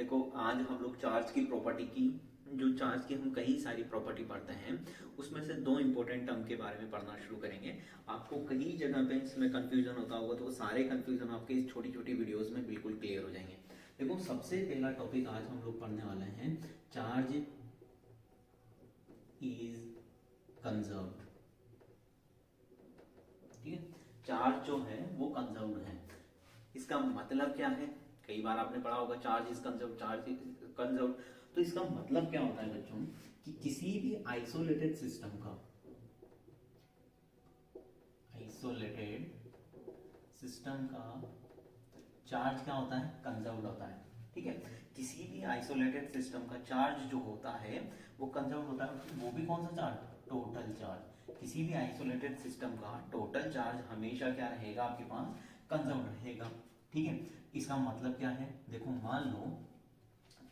देखो आज हम लोग चार्ज की प्रॉपर्टी की, जो चार्ज की हम कई सारी प्रॉपर्टी पढ़ते हैं उसमें से दो इंपॉर्टेंट टर्म के बारे में पढ़ना शुरू करेंगे। आपको कई जगह पे इसमें कंफ्यूजन होता होगा, तो वो सारे कंफ्यूजन आपके इस छोटी छोटी वीडियोस में बिल्कुल क्लियर हो जाएंगे। देखो सबसे पहला टॉपिक आज हम लोग पढ़ने वाले हैं, चार्ज इज कंजर्व्ड। ठीक है, चार्ज जो है वो कंजर्व्ड है। इसका मतलब क्या है? कई बार आपने पढ़ा होगा charge is conserved, charge is conserved. तो इसका मतलब क्या होता है बच्चों कि किसी भी आइसोलेटेड सिस्टम का, चार्ज क्या होता है? कंजर्व्ड होता है। ठीक है, किसी भी आइसोलेटेड सिस्टम का चार्ज जो होता है वो कंजर्व्ड होता है। वो भी कौन सा चार्ज? Total charge. किसी भी आइसोलेटेड सिस्टम का टोटल चार्ज हमेशा क्या रहेगा? आपके पास कंजर्व्ड रहेगा। ठीक है, इसका मतलब क्या है? देखो मान लो,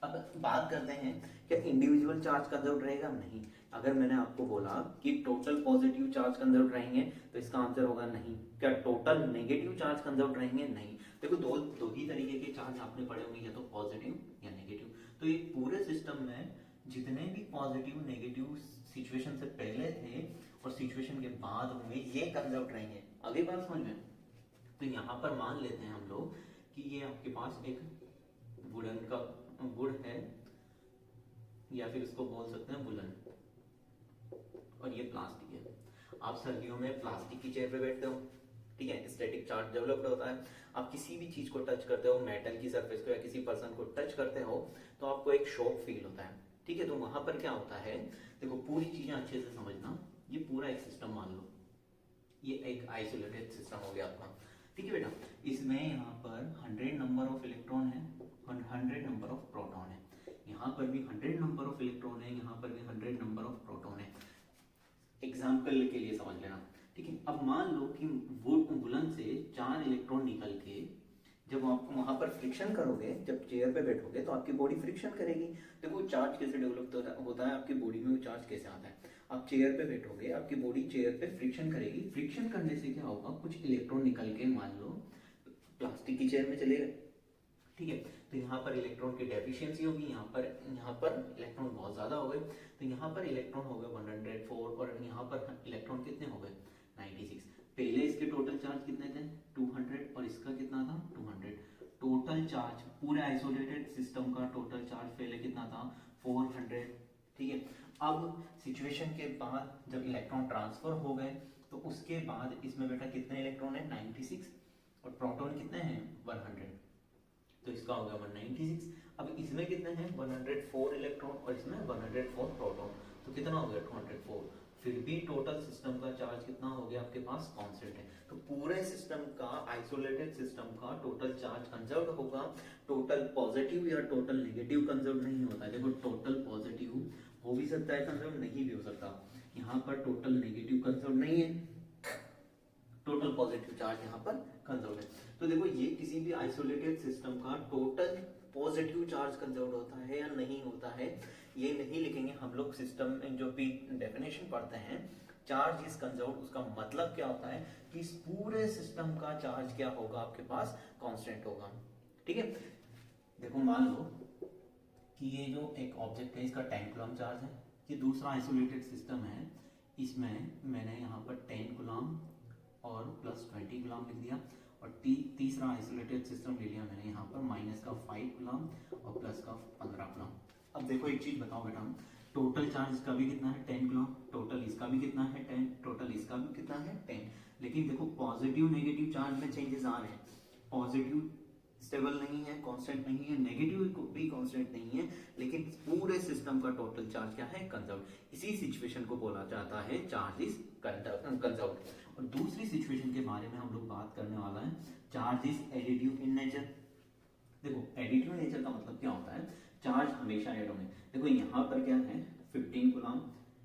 अब बात करते हैं क्या इंडिविजुअल चार्ज कंजर्व्ड रहेगा? नहीं। अगर मैंने आपको बोला कि टोटल पॉजिटिव चार्ज कंजर्व्ड रहेंगे तो इसका आंसर होगा नहीं। क्या टोटल नेगेटिव चार्ज कंजर्व्ड रहेंगे? नहीं। देखो दो ही तरीके के चार्ज आपने पढ़े होंगे, या तो पॉजिटिव या नेगेटिव। तो ये पूरे सिस्टम में जितने भी पॉजिटिव नेगेटिव सिचुएशन से पहले थे और सिचुएशन के बाद होंगे, ये कंजर्व्ड रहेंगे। अगली बात समझ में? तो यहाँ पर मान लेते हैं हम लोग कि ये आपके पास एक वुडन का वुड है, या फिर इसको बोल सकते हैं वुलन, और ये प्लास्टिक है। आप सर्दियों में प्लास्टिक की चेयर पे बैठते हो, ठीक है, स्टैटिक चार्ज डेवलप्ड होता है। आप किसी भी चीज को टच करते हो, मेटल की सरफेस को या किसी पर्सन को टच करते हो, तो आपको एक शॉक फील होता है। ठीक है, तो वहां पर क्या होता है? देखो पूरी चीजें अच्छे से समझना। ये पूरा एक सिस्टम मान लो, ये एक आइसोलेटेड सिस्टम हो गया आपका। ठीक है बेटा, इसमें यहाँ पर 100 नंबर ऑफ इलेक्ट्रॉन है और 100 नंबर ऑफ प्रोटॉन है। यहाँ पर भी 100 नंबर ऑफ इलेक्ट्रॉन है, यहाँ पर भी 100 नंबर ऑफ प्रोटॉन है। एग्जाम्पल के लिए समझ लेना। ठीक है, अब मान लो कि वुलन से 4 इलेक्ट्रॉन निकल के जब आप वहां पर फ्रिक्शन करोगे, जब चेयर पे बैठोगे तो आपकी बॉडी फ्रिक्शन करेगी। देखो चार्ज कैसे डेवलप होता है आपकी बॉडी में, वो चार्ज कैसे आता है? आप चेयर पे बैठोगे, आपकी बॉडी चेयर पे फ्रिक्शन करेगी। फ्रिक्शन करने से क्या होगा? कुछ इलेक्ट्रॉन निकल के मान लो प्लास्टिक की चेयर में चले गए। ठीक है, तो यहाँ पर इलेक्ट्रॉन की डेफिशिएंसी होगी, यहाँ पर इलेक्ट्रॉन बहुत ज्यादा हो गए, तो यहाँ पर इलेक्ट्रॉन हो गए 104 और यहाँ पर इलेक्ट्रॉन कितने हो गए? 96। पहले इसके टोटल चार्ज कितने थे? 200, और इसका कितना था? 200। टोटल चार्ज पूरे आइसोलेटेड सिस्टम का टोटल चार्ज पहले कितना था? 400। ठीक है, अब सिचुएशन के बाद जब इलेक्ट्रॉन ट्रांसफर हो गए तो उसके बाद इसमें बेटा कितने इलेक्ट्रॉन है? 96, और प्रोटॉन कितने हैं? 100। तो इसका हो गया 196। अब इसमें कितने हैं? 104 इलेक्ट्रॉन, और इसमें 104 प्रोटॉन, तो कितना हो गया? 204। फिर भी टोटल सिस्टम का चार्ज कितना हो गया आपके पास? कांस्टेंट है। तो पूरे सिस्टम का, आइसोलेटेड सिस्टम का टोटल चार्ज कंजर्व्ड होगा। टोटल पॉजिटिव या टोटल नेगेटिव कंजर्व नहीं होता है। देखो टोटल पॉजिटिव हो भी सकता है कंजर्व, नहीं भी हो सकता। यहाँ पर टोटल नेगेटिव कंजर्व नहीं है, टोटल पॉजिटिव चार्ज यहाँ पर कंजर्व है। तो देखो ये किसी भी आइसोलेटेड सिस्टम का टोटल पॉजिटिव चार्ज कंजर्व होता है या नहीं होता है, ये नहीं लिखेंगे हम लोग। सिस्टम में जो भी डेफिनेशन पढ़ते हैं, चार्ज इज कंजर्व, उसका मतलब क्या होता है कि इस पूरे सिस्टम का चार्ज क्या होगा? आपके पास कांस्टेंट होगा। ठीक है, देखो मान लो कि ये जो एक ऑब्जेक्ट है इसका 10 कूलम चार्ज है, ये दूसरा आइसोलेटेड सिस्टम है, इसमें मैंने यहाँ पर 10 कूलम और प्लस 20 कूलम लिख दिया, और तीसरा आइसोलेटेड सिस्टम ले लिया मैंने यहाँ पर माइनस का 5 कूलम और प्लस का 15 कूलम। अब देखो एक चीज बताओ बेटा, टोटल चार्ज इसका भी कितना है? 10 कूलम। टोटल इसका भी कितना है? 10। टोटल इसका भी कितना है? 10। लेकिन देखो पॉजिटिव नेगेटिव चार्ज में चेंजेस आ रहे हैं। पॉजिटिव स्टेबल नहीं है, कांस्टेंट नहीं है, नेगेटिव भी कांस्टेंट नहीं है, लेकिन पूरे सिस्टम का टोटल चार्ज क्या है? कंजर्व्ड। इसी सिचुएशन को बोला जाता है चार्ज इज कंजर्व्ड। और दूसरी सिचुएशन के बारे में हम लोग बात करने वाला है, charge is additive in nature. देखो एडिटिव नेचर का मतलब क्या होता है? चार्ज हमेशा ऐड होंगे। देखो यहाँ पर क्या है? 15 कूलम।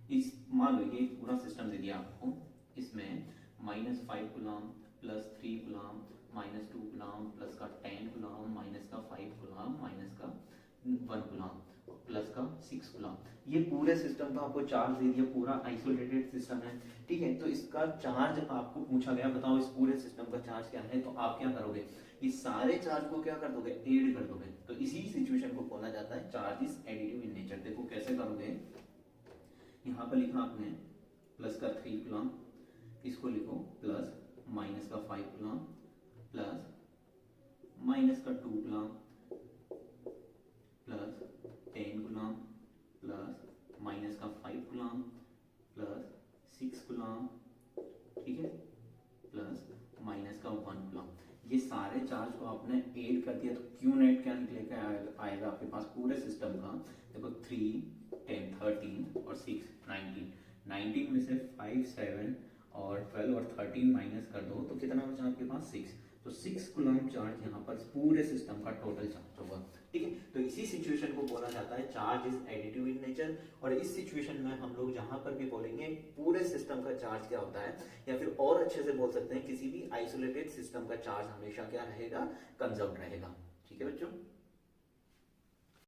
इस मान लो ये पूरा सिस्टम दे दिया आपको, इसमें -5 coulomb plus 3 coulomb -2 coulomb plus का 10 कूलम माइनस का 5 कूलम माइनस का 1 कूलम प्लस का 6 कूलम। ये पूरे सिस्टम का आपको चार्ज दे दिया, पूरा आइसोलेटेड सिस्टम है। ठीक है, तो इसका चार्ज आपको पूछा गया, बताओ इस पूरे सिस्टम का चार्ज क्या है? तो आप क्या करोगे? इस सारे चार्ज को क्या कर दोगे? ऐड कर दोगे। तो इसी सिचुएशन को बोला जाता है charge is additive in nature. देखो कैसे करोगे, यहाँ पर लिखा आपने प्लस का 3 कूलम, इसको लिखो प्लस माइनस का 5 कूलम प्लस माइनस का 2 coulomb plus 10 coulomb plus minus का 5 कूलम प्लस 6 कूलम, ठीक है, प्लस माइनस का 1 कूलम। ये सारे चार्ज को आपने ऐड कर दिया तो क्यू नेट क्या निकलेगा आएगा आपके पास पूरे सिस्टम का। देखो 3, 10, 13 और 6, 19। 19 में से 5, 7 और 12 और 13 माइनस कर दो तो कितना बचा आपके पास 6। तो 6 कूलम चार्ज यहाँ पर पूरे सिस्टम का टोटल चार्ज होगा, ठीक है। तो इसी सिचुएशन को बोला जाता है charge is additive in nature. और इस सिचुएशन में हम लोग जहां पर भी बोलेंगे पूरे सिस्टम का चार्ज क्या होता है, या फिर और अच्छे से बोल सकते हैं किसी भी आइसोलेटेड सिस्टम का चार्ज हमेशा क्या रहेगा, कंजर्व रहेगा, ठीक है बच्चों।